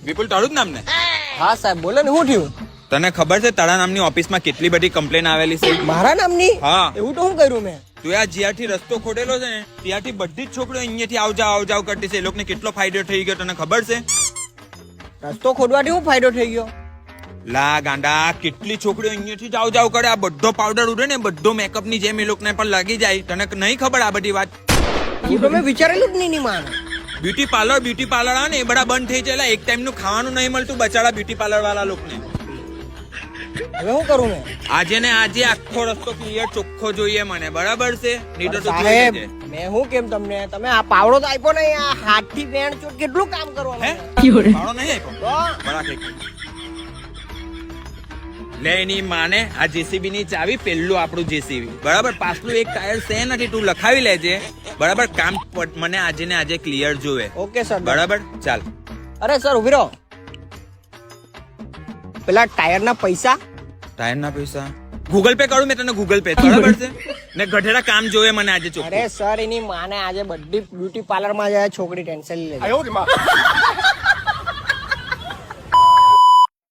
વિપુલ તારું જ નામ ને? હા સાહેબ બોલો ને, શું થયું? તને ખબર છે તારા નામની ઓફિસમાં કેટલી બધી કમ્પ્લેન આવેલી છે? મારા નામની? હા. એવું તો શું કર્યું મેં? તું આ જ્યાંથી રસ્તો ખોટેલો છે ને ત્યાંથી બધી જ છોકરીઓ અહીંયાથી આવ જાવ કરતી છે. એ લોકોને કેટલો ફાયદો થઈ ગયો તને ખબર છે? રસ્તો ખોદવાથી શું ફાયદો થઈ ગયો? લા ગાંડા, કેટલી છોકરીઓ અહીંયાથી જ આવ કરે. આ બધો પાવડર ઉડે ને બધો મેકઅપ ની જેમ એ લોકોને પણ લાગી જાય. તને નહીં ખબર આ બધી વાત? હું તો મેં વિચારેલું જ નહીં માને. બ્યુટી પાર્લર આવે ને એ બધા બંધ થઈ જાય. એક ટાઈમ નું ખાવાનું નહીં મળતું બચાડા બ્યુટી પાર્લર વાળા લોકોને. હવે શું કરું મેં? આજે ને આજે આખો રસ્તો ક્લિયર ચોખ્ખો જોઈએ મને, બરાબર છે? નહીં તો તું જોઈ સાહેબ લેજે. મેં શું કેમ તમને, તમે આ પાવડો તો આપ્યો ને, આ હાથ થી પેણ ચોટ કેટલું કામ હે? કરવાનું? પાવડો નહીં આપ્યો? તો બરાબર ઠીક. લે એની માને આ જેસીબી ની ચાવી, પેલું આપણું જેસીબી, બરાબર? પાછલું એક ટાયર છે નથી, તું લખાવી લેજે, બરાબર? કામ મને આજે ને આજે ક્લિયર જોવે. Okay sir. બરાબર, ચાલ. અરે સર ઉભી રહો. પેલા ટાયર ના પૈસા? ટાયર ના પૈસા ગૂગલ પે કરું મેં તને, ગૂગલ પે, બરાબર છે ને? ગઢેડા કામ જોવે મને આજે ચોખ્ખું. અરે સર એની માને આજે બધી બ્યુટી પાર્લર માં જાય છોકરી ટેન્શન લે.